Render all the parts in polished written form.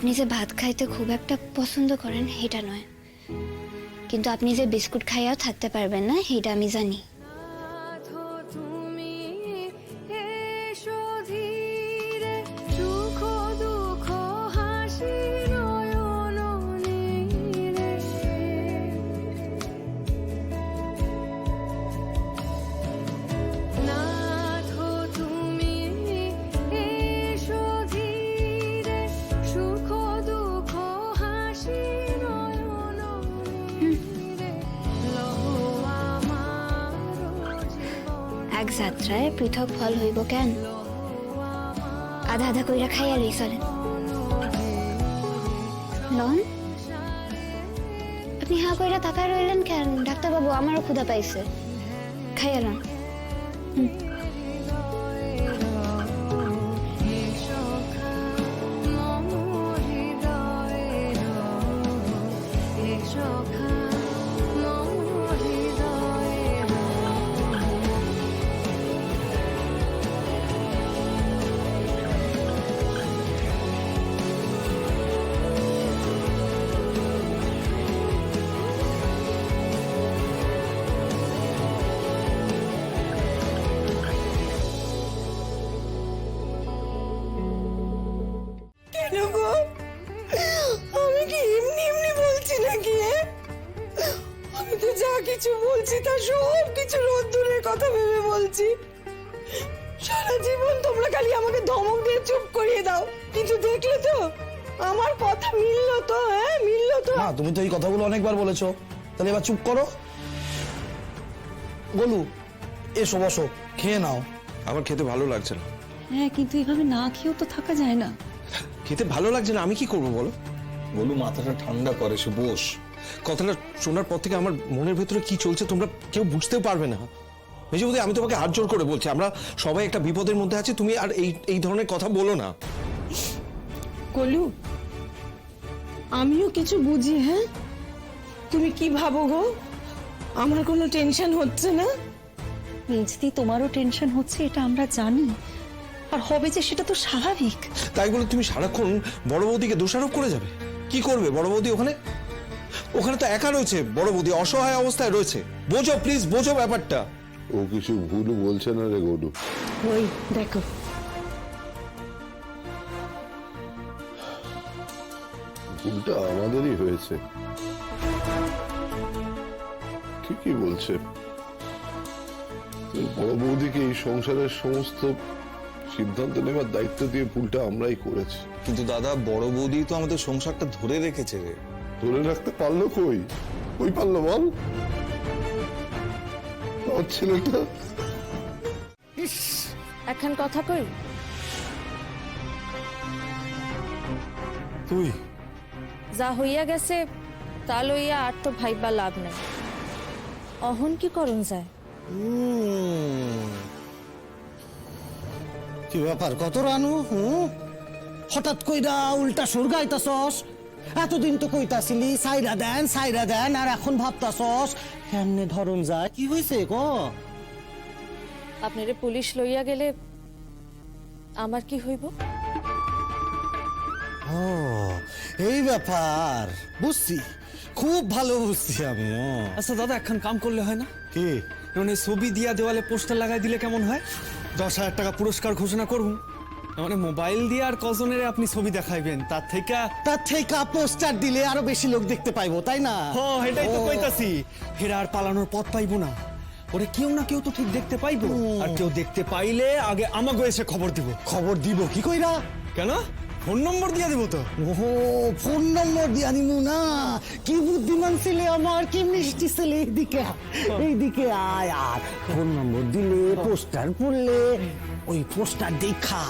আপনি যে ভাত খাইতে খুব একটা পছন্দ করেন সেটা নয়, কিন্তু আপনি যে বিস্কুট খাইয়াও থাকতে পারবেন না সেটা আমি জানি। এক যাত্রায় পৃথক ফল হইব কেন, আধা আধা কইরা খাইয়া লই চলেন। লন, আপনি হা কইরা তাকায় রইলেন কেন? ডাক্তারবাবু, আমারও ক্ষুধা পাইছে, খাইয়া লন। আমি কি এমনি এমনি বলছি নাকি? আমি তো যা কিছু বলছি তা সব কিছু রোদ্দুরের কথা ভেবে বলছি। সারা জীবন তোমরা খালি আমাকে ধমক দিয়ে চুপ করিয়ে দাও, কিন্তু দেখলে তো আমার কথা মিললো তো? হ্যাঁ, মিললো তো। না, তুমি তো এই কথাগুলো অনেকবার বলেছো, তাহলে এবার চুপ করো। বলু, এসো বসো, খেয়ে নাও। আমার খেতে ভালো লাগছে না। হ্যাঁ, কিন্তু এভাবে না খেয়েও তো থাকা যায় না। খেতে ভালো লাগছে না, আমি কি করবো বলো? বলু, মাথাটা ঠান্ডা করে, সে বস। কথাটা শোনার পর থেকে আমার মনের ভেতরে কি চলছে তোমরা কেউ বুঝতেও পারবে না। মেজবুদি, আমি তোমাকে হাত জোর করে বলছি, আমরা সবাই একটা বিপদের মধ্যে আছি, তুমি আর এই ধরনের কথা বলো না। কলু, আমিও কিছু বুঝি। হ্যাঁ, তুমি কি ভাবো গো? আমার কোনো টেনশন হচ্ছে না? মেজদি, তোমারও টেনশন হচ্ছে, এটা আমরা জানি, আর হবে যে সেটা তো স্বাভাবিক। তাই বলে তুমি সারাক্ষণ বড় বৌদিকে দোষারোপ করে যাবে? কি করবে বড় বৌদি ওখানে? ওখানে তো একা রয়েছে, বড় বৌদি অসহায় অবস্থায় রয়েছে। বোঝো প্লিজ, বোঝো ব্যাপারটা। ও কিছু ভুল বলছে না রে গরু। ওই দেখো, ভুলটা আমাদেরই হয়েছে, ঠিকই বলছে। বড় বৌদিকে এই সংসারের সমস্ত সিদ্ধান্ত নেবার দায়িত্ব দিয়ে ভুলটা আমরাই করেছি। কিন্তু দাদা, বড় বৌদি তো আমাদের সংসারটা ধরে রেখেছে রে। ধরে রাখতে পারলো কই? কই পারলো বল? আমার ছেলেটা এখন কথা কই, তুই যা হইয়া গেছে তা লইয়া আর তো ভাইবা লাভ নাই। অহন কি করুন যায়? কি ব্যাপার কত রানু? হঠাৎ কইরা উল্টা সুর গাইতাছস? এতদিন তো কইতাছিলি সাইরা দেন, আর এখন ভাবতাছস কেমনে ধরন যায়? কি হয়েছে ক? আপনারে পুলিশ লইয়া গেলে আমার কি হইব? ও, এই ব্যাপার বুঝছি, খুব ভালো বুঝছি আমি। আচ্ছা দাদা, একখান কাম করলে হয় না? কি? মানে ছবি দিয়া দেওয়ালে পোস্টার লাগাই দিলে কেমন হয়? 10,000 টাকা পুরস্কার ঘোষণা করুন। মানে মোবাইল দিয়ে আর কজনের আপনি ছবি দেখাইবেন, তার থেকে পোস্টার দিলে আরো বেশি লোক দেখতে পাইবো, তাই না? হ্যাঁ, এটাই তো কইতাছি। ফেরা আর পালানোর পথ পাইবো না। ওরে কেউ না কেউ তো ঠিক দেখতে পাইবো, আর কেউ দেখতে পাইলে আগে আমাকে এসে খবর দিব। খবর দিব কি কইরা? কেন? ফোন নম্বর দিয়ে দিব তো। ওহো, ফোন নম্বর দিয়া নিমু না? কি বুদ্ধিমান ছেলে আমার, কি মিষ্টি ছেলে। এইদিকে আয়। আর ফোন নম্বর দিলে, পোস্টার পড়লে, ওই পোস্টার দেখা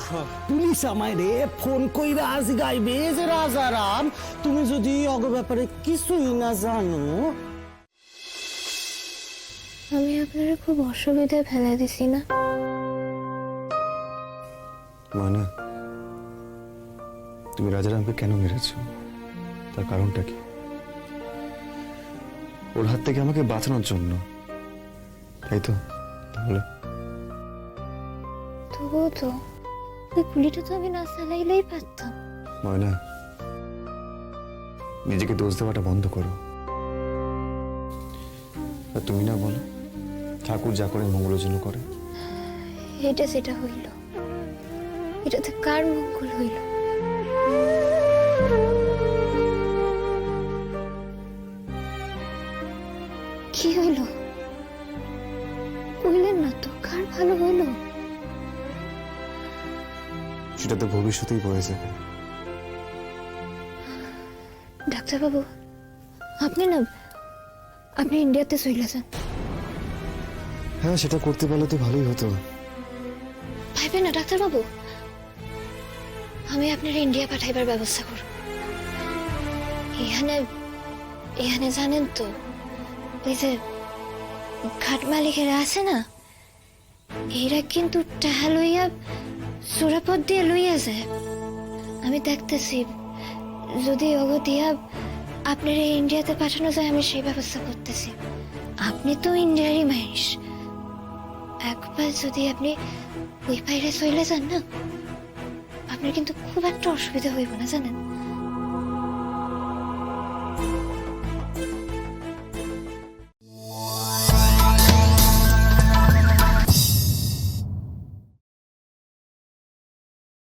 পুলিশ আমায় রে ফোন কইরা আজ গাইবে যে রাজারাম, তুমি যদি অগ ব্যাপারে কিছুই না জানো। আমি আপনারা খুব অসুবিধায় ফেলে দিছি না? মানে তুমি রাজারামকে কেন মেরেছো? তার কারণটা কি? ওর হাত থেকে আমাকে বাঁচানোর জন্য, তাই তো? তাহলে তবুও তো ওই গুলিটা তো আমি না চালাইলেই পারতাম। ময়না, নিজেকে দোষ দেওয়াটা বন্ধ করো। আর তুমি না বলো, ঠাকুর যা করে মঙ্গলের জন্য করে। এটা সেটা হইল, এটাতে কার মঙ্গল হইল? কি হইল? কইলেন না তো, কার ভালো হইল? সেটা তো ভবিষ্যতেই বয়ে যাবে। ডাক্তারবাবু, আপনি ইন্ডিয়াতে চলে যান। হ্যাঁ, সেটা করতে পারলে তো ভালোই হতো। ভাইবেন না ডাক্তারবাবু, আমি আপনার ইন্ডিয়া পাঠাইবার ব্যবস্থা করব। এখানে জানেন তো, ওই যে ঘাট মালিকেরা আছে না, এরা কিন্তু টাকা লইয়া সুরাপথ দিয়ে লইয়া যায়। আমি দেখতেছি যদি অগতিয়া আপনার ইন্ডিয়াতে পাঠানো যায়, আমি সেই ব্যবস্থা করতেছি। আপনি তো ইন্ডিয়ারই মানুষ, একবার যদি আপনি ওই বাইরে চলে যান না, আপনার কিন্তু খুব একটা অসুবিধা হইব না, জানেন?